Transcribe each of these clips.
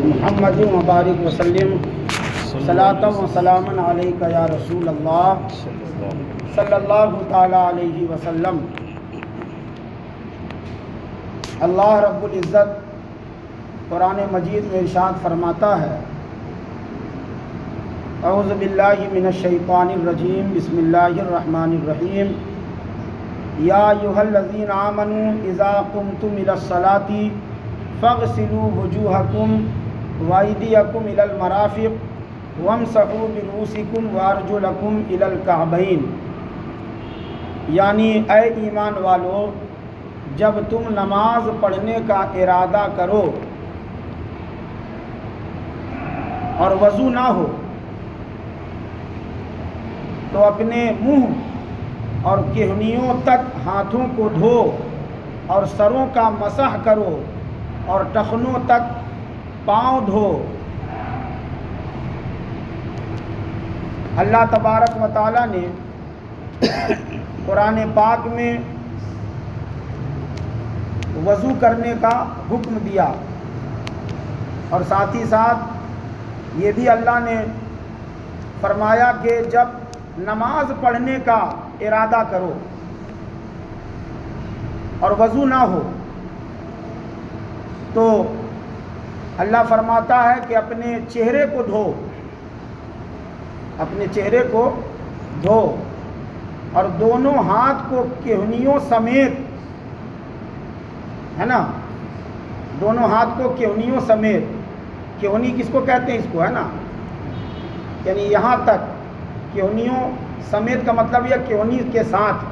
محمد مبارک وسلم صلاۃ و سلام علیک یا رسول اللہ صلی اللہ تعالی علیہ وسلم۔ اللہ رب العزت قرآن مجید میں ارشاد فرماتا ہے، اعوذ باللہ من الشیطان الرجیم، بسم اللہ الرحمن الرحیم، یا ایھا الذین آمنوا اذا قمتم الی الصلاۃ فاغسلوا وجوہکم وایدیکم الی المرافق وامسحوا برؤوسکم وارجلکم الی الکعبین۔ یعنی اے ایمان والو، جب تم نماز پڑھنے کا ارادہ کرو اور وضو نہ ہو تو اپنے منہ اور کہنیوں تک ہاتھوں کو دھو اور سروں کا مسح کرو اور ٹخنوں تک پاؤں دھو۔ اللہ تبارک و تعالیٰ نے قرآن پاک میں وضو کرنے کا حکم دیا، اور ساتھ ہی ساتھ یہ بھی اللہ نے فرمایا کہ جب نماز پڑھنے کا ارادہ کرو اور وضو نہ ہو تو اللہ فرماتا ہے کہ اپنے چہرے کو دھو، اپنے چہرے کو دھو اور دونوں ہاتھ کو کہنیوں سمیت، ہے نا، دونوں ہاتھ کو کہنیوں سمیت، کہنی کس کو کہتے ہیں، اس کو ہے نا، یعنی یہاں تک کہنیوں سمیت کا مطلب یہ کہنی کے ساتھ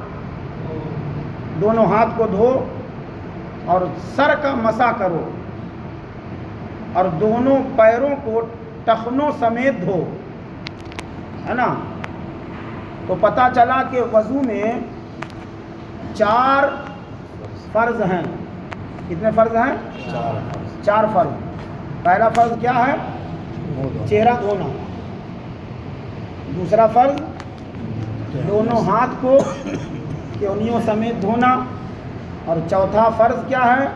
دونوں ہاتھ کو دھو اور سر کا مسح کرو اور دونوں پیروں کو ٹخنوں سمیت دھو، ہے نا۔ تو پتہ چلا کہ وضو میں 4 فرض ہیں۔ کتنے فرض ہیں؟ 4 فرض۔ پہلا فرض کیا ہے؟ چہرہ دھونا۔ دوسرا فرض دونوں ہاتھ کو کہنیوں سمیت دھونا، اور چوتھا فرض کیا ہے؟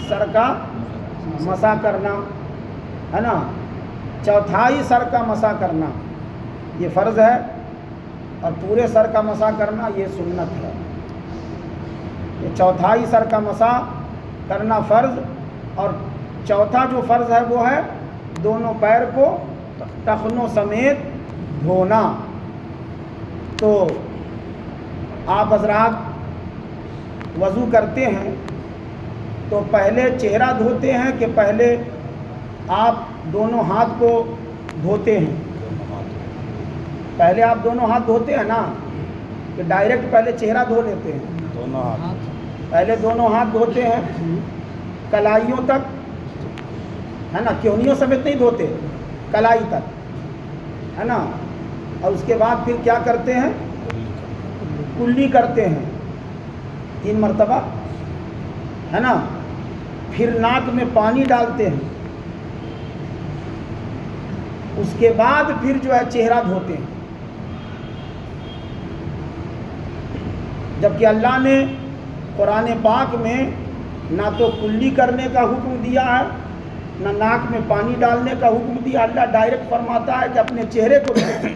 سر کا مسح کرنا، ہے نا، چوتھائی سر کا مسح کرنا یہ فرض ہے، اور پورے سر کا مسح کرنا یہ سنت ہے۔ یہ چوتھائی سر کا مسح کرنا فرض، اور چوتھا جو فرض ہے وہ ہے دونوں پیر کو ٹخنوں سمیت دھونا۔ تو آپ حضرات وضو کرتے ہیں تو پہلے چہرہ دھوتے ہیں کہ پہلے آپ دونوں ہاتھ کو دھوتے ہیں؟ پہلے آپ دونوں ہاتھ دھوتے ہیں نا، کہ ڈائریکٹ پہلے چہرہ دھو لیتے ہیں؟ دونوں ہاتھ پہلے دونوں ہاتھ دھوتے ہیں کلائیوں تک، ہے نا، کہنیوں سمیت نہیں دھوتے، کلائی تک، ہے نا، اور اس کے بعد پھر کیا کرتے ہیں؟ کلی کرتے ہیں 3 مرتبہ، ہے نا، پھر ناک میں پانی ڈالتے ہیں، اس کے بعد پھر جو ہے چہرہ دھوتے ہیں۔ جبکہ اللہ نے قرآن پاک میں نہ تو کلی کرنے کا حکم دیا ہے، نہ ناک میں پانی ڈالنے کا حکم دیا۔ اللہ ڈائریکٹ فرماتا ہے کہ اپنے چہرے کو دھو۔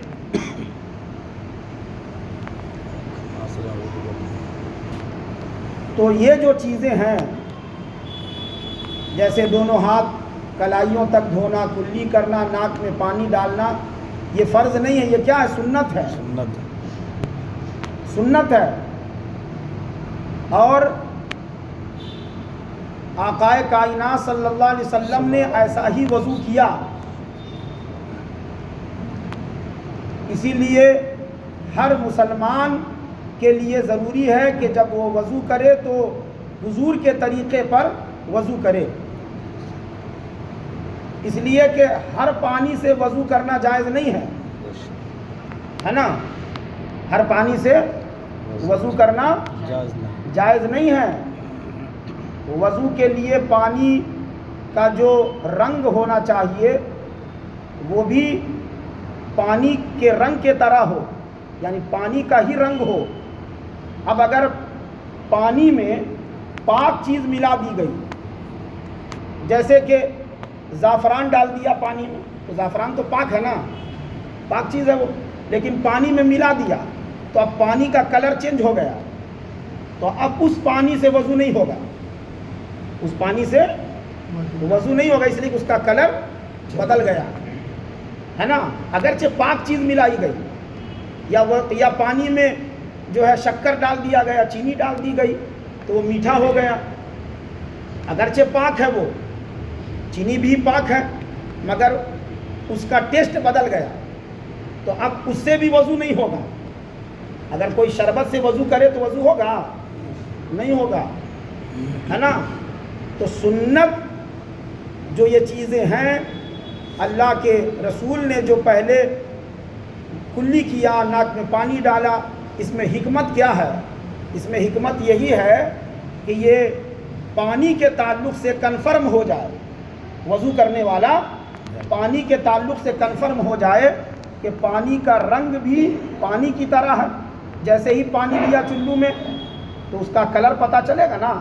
تو یہ جو چیزیں ہیں، جیسے دونوں ہاتھ کلائیوں تک دھونا، کلی کرنا، ناک میں پانی ڈالنا، یہ فرض نہیں ہے، یہ کیا ہے؟ سنت ہے، سنت ہے۔ اور آقائے کائنات صلی اللہ علیہ وسلم نے ایسا ہی وضو کیا، اسی لیے ہر مسلمان کے لیے ضروری ہے کہ جب وہ وضو کرے تو حضور کے طریقے پر وضو کرے، اس لیے کہ ہر پانی سے وضو کرنا جائز نہیں ہے نا، ہر پانی سے وضو کرنا جائز نہیں ہے۔ وضو کے لیے پانی کا جو رنگ ہونا چاہیے وہ بھی پانی کے رنگ کے طرح ہو، یعنی پانی کا ہی رنگ ہو۔ اب اگر پانی میں پاک چیز ملا دی گئی، جیسے کہ زعفران ڈال دیا پانی میں، تو زعفران تو پاک ہے نا، پاک چیز ہے وہ، لیکن پانی میں ملا دیا تو اب پانی کا کلر چینج ہو گیا، تو اب اس پانی سے وضو نہیں ہوگا، اس پانی سے وضو نہیں ہوگا، اس لیے اس کا کلر بدل گیا ہے نا۔ اگرچہ پاک چیز ملائی گئی یا پانی میں جو ہے شکر ڈال دیا گیا، چینی ڈال دی گئی تو وہ میٹھا ہو گیا، اگرچہ پاک ہے وہ، چینی بھی پاک ہے، مگر اس کا ٹیسٹ بدل گیا، تو اب اس سے بھی وضو نہیں ہوگا۔ اگر کوئی شربت سے وضو کرے تو وضو ہوگا؟ نہیں ہوگا، ہے نا۔ تو سنت جو یہ چیزیں ہیں، اللہ کے رسول نے جو پہلے کلی کیا، ناک میں پانی ڈالا، اس میں حکمت کیا ہے؟ اس میں حکمت یہی ہے کہ یہ پانی کے تعلق سے کنفرم ہو جائے، وضو کرنے والا پانی کے تعلق سے کنفرم ہو جائے کہ پانی کا رنگ بھی پانی کی طرح ہے، جیسے ہی پانی لیا چلو میں تو اس کا کلر پتہ چلے گا نا،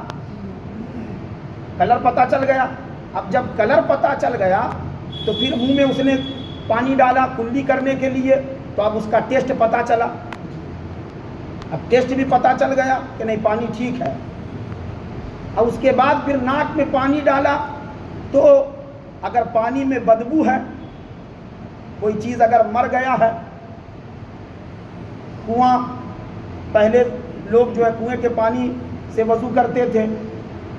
کلر پتہ چل گیا۔ اب جب کلر پتہ چل گیا تو پھر منہ میں اس نے پانی ڈالا کلی کرنے کے لیے، تو اب اس کا ٹیسٹ پتہ چلا، اب ٹیسٹ بھی پتہ چل گیا کہ نہیں پانی ٹھیک ہے۔ اب اس کے بعد پھر ناک میں پانی ڈالا تو اگر پانی میں بدبو ہے، کوئی چیز اگر مر گیا ہے، کنواں، پہلے لوگ جو ہے کنویں کے پانی سے وضو کرتے تھے،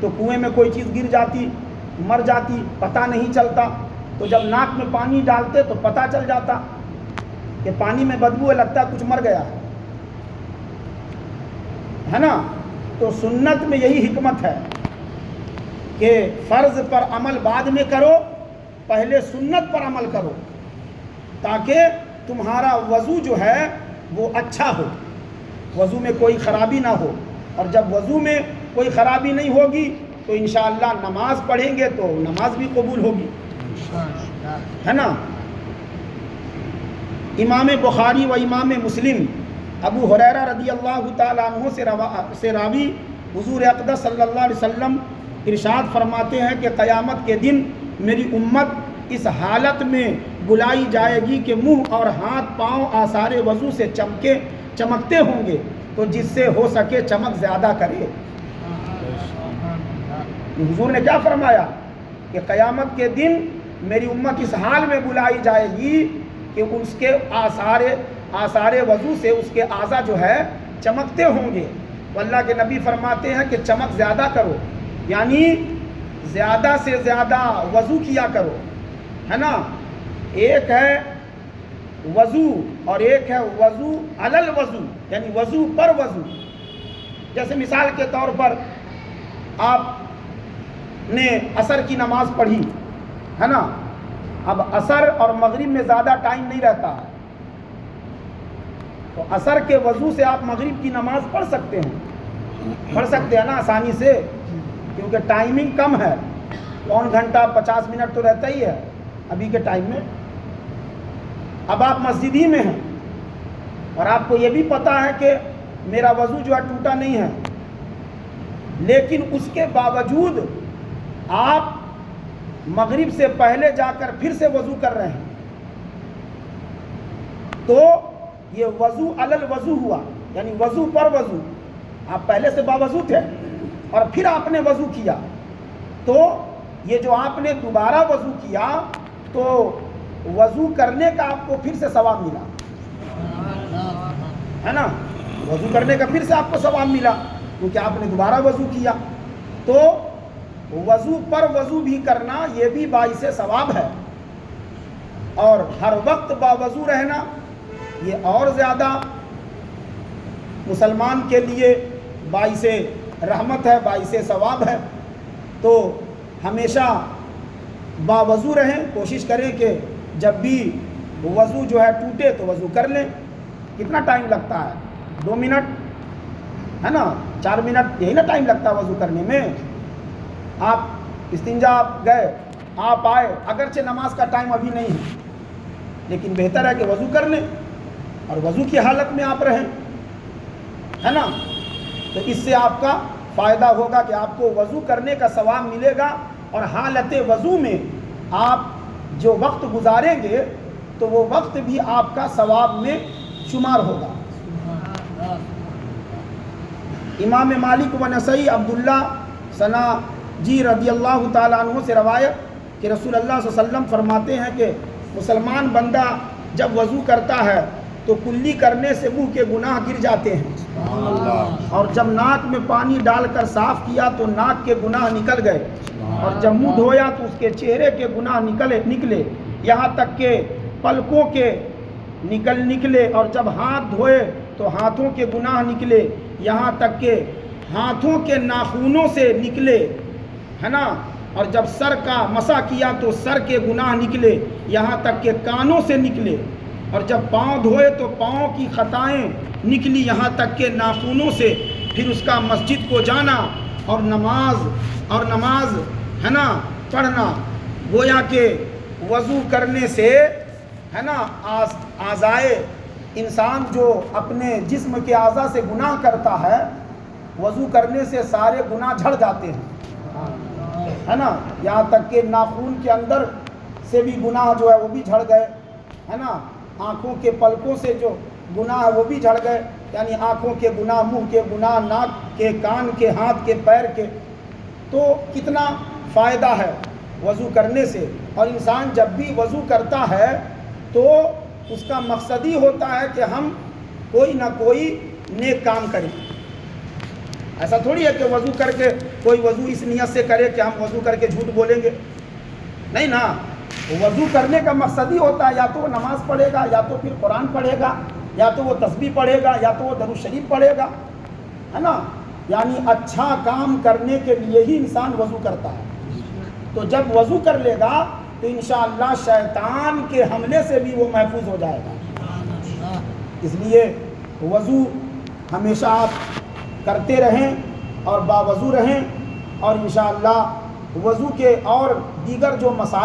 تو کنویں میں کوئی چیز گر جاتی، مر جاتی، پتہ نہیں چلتا، تو جب ناک میں پانی ڈالتے تو پتہ چل جاتا کہ پانی میں بدبو ہے، لگتا ہے کچھ مر گیا ہے نا۔ تو سنت میں یہی حکمت ہے کہ فرض پر عمل بعد میں کرو، پہلے سنت پر عمل کرو، تاکہ تمہارا وضو جو ہے وہ اچھا ہو، وضو میں کوئی خرابی نہ ہو۔ اور جب وضو میں کوئی خرابی نہیں ہوگی تو انشاءاللہ نماز پڑھیں گے تو نماز بھی قبول ہوگی، ہے نا۔ امام بخاری و امام مسلم ابو ہریرہ رضی اللہ تعالیٰ عنہ سے راوی حضور اقدس صلی اللہ علیہ وسلم ارشاد فرماتے ہیں کہ قیامت کے دن میری امت اس حالت میں بلائی جائے گی کہ منہ اور ہاتھ پاؤں آثار وضو سے چمکتے ہوں گے، تو جس سے ہو سکے چمک زیادہ کرے۔ حضور نے کیا فرمایا کہ قیامت کے دن میری امت اس حال میں بلائی جائے گی کہ اس کے آثار وضو سے اس کے اعضاء جو ہے چمکتے ہوں گے۔ تو اللہ کے نبی فرماتے ہیں کہ چمک زیادہ کرو، یعنی زیادہ سے زیادہ وضو کیا کرو، ہے نا۔ ایک ہے وضو اور ایک ہے وضو علل وضو، یعنی وضو پر وضو۔ جیسے مثال کے طور پر آپ نے عصر کی نماز پڑھی ہے نا، اب عصر اور مغرب میں زیادہ ٹائم نہیں رہتا، تو عصر کے وضو سے آپ مغرب کی نماز پڑھ سکتے ہیں نا آسانی سے، کیونکہ ٹائمنگ کم ہے، پون گھنٹہ 50 منٹ تو رہتا ہی ہے ابھی کے ٹائم میں۔ اب آپ مسجد ہی میں ہیں اور آپ کو یہ بھی پتہ ہے کہ میرا وضو جو ہے ٹوٹا نہیں ہے، لیکن اس کے باوجود آپ مغرب سے پہلے جا کر پھر سے وضو کر رہے ہیں، تو یہ وضو علل وضو ہوا، یعنی وضو پر وضو۔ آپ پہلے سے باوضو تھے اور پھر آپ نے وضو کیا، تو یہ جو آپ نے دوبارہ وضو کیا تو وضو کرنے کا آپ کو پھر سے ثواب ملا، ہے نا، وضو کرنے کا پھر سے آپ کو ثواب ملا کیونکہ آپ نے دوبارہ وضو کیا۔ تو وضو پر وضو بھی کرنا یہ بھی باعث ثواب ہے، اور ہر وقت باوضو رہنا یہ اور زیادہ مسلمان کے لیے باعث رحمت ہے، باعث ثواب ہے۔ تو ہمیشہ باوضو رہیں، کوشش کریں کہ جب بھی وضو جو ہے ٹوٹے تو وضو کر لیں۔ کتنا ٹائم لگتا ہے؟ 2 منٹ، ہے نا، 4 منٹ، یہی نا ٹائم لگتا ہے وضو کرنے میں۔ آپ استنجا آپ گئے، آپ آئے، اگرچہ نماز کا ٹائم ابھی نہیں ہے، لیکن بہتر ہے کہ وضو کر لیں اور وضو کی حالت میں آپ رہیں، ہے نا۔ تو اس سے آپ کا فائدہ ہوگا کہ آپ کو وضو کرنے کا ثواب ملے گا، اور حالت وضو میں آپ جو وقت گزاریں گے تو وہ وقت بھی آپ کا ثواب میں شمار ہوگا۔ امام مالک و نسائی عبداللہ ثنا جی رضی اللہ تعالیٰ عنہ سے روایت کہ رسول اللہ صلی اللہ علیہ وسلم فرماتے ہیں کہ مسلمان بندہ جب وضو کرتا ہے تو کلی کرنے سے منہ کے گناہ گر جاتے ہیں، اور جب ناک میں پانی ڈال کر صاف کیا تو ناک کے گناہ نکل گئے، اور جب منہ دھویا تو اس کے چہرے کے گناہ نکلے، یہاں تک کہ پلکوں کے نکلے، اور جب ہاتھ دھوئے تو ہاتھوں کے گناہ نکلے، یہاں تک کہ ہاتھوں کے ناخنوں سے نکلے، ہے نا، اور جب سر کا مسح کیا تو سر کے گناہ نکلے، یہاں تک کہ کانوں سے نکلے، اور جب پاؤں دھوئے تو پاؤں کی خطائیں نکلی، یہاں تک کہ ناخنوں سے۔ پھر اس کا مسجد کو جانا اور نماز ہے نا پڑھنا، گویا کہ وضو کرنے سے ہے نا اعضائے انسان جو اپنے جسم کے اعضاء سے گناہ کرتا ہے، وضو کرنے سے سارے گناہ جھڑ جاتے ہیں، ہے نا، یہاں تک کہ ناخن کے اندر سے بھی گناہ جو ہے وہ بھی جھڑ گئے، ہے نا، آنکھوں کے پلکوں سے جو گناہ ہے وہ بھی جھڑ گئے، یعنی آنکھوں کے گناہ، منہ کے گناہ، ناک کے، کان کے، ہاتھ کے، پیر کے۔ تو کتنا فائدہ ہے وضو کرنے سے، اور انسان جب بھی وضو کرتا ہے تو اس کا مقصد ہی ہوتا ہے کہ ہم کوئی نہ کوئی نیک کام کریں۔ ایسا تھوڑی ہے کہ وضو کر کے کوئی وضو اس نیت سے کرے کہ ہم وضو کر کے جھوٹ بولیں گے، نہیں نا، وضو کرنے کا مقصد ہی ہوتا ہے یا تو وہ نماز پڑھے گا، یا تو پھر قرآن پڑھے گا، یا تو وہ تسبیح پڑھے گا، یا تو وہ درود شریف پڑھے گا، ہے نا، یعنی اچھا کام کرنے کے لیے ہی انسان وضو کرتا ہے۔ تو جب وضو کر لے گا تو انشاءاللہ شیطان کے حملے سے بھی وہ محفوظ ہو جائے گا۔ اس لیے وضو ہمیشہ آپ کرتے رہیں اور باوضو رہیں، اور انشاءاللہ وضو کے اور دیگر جو مسائل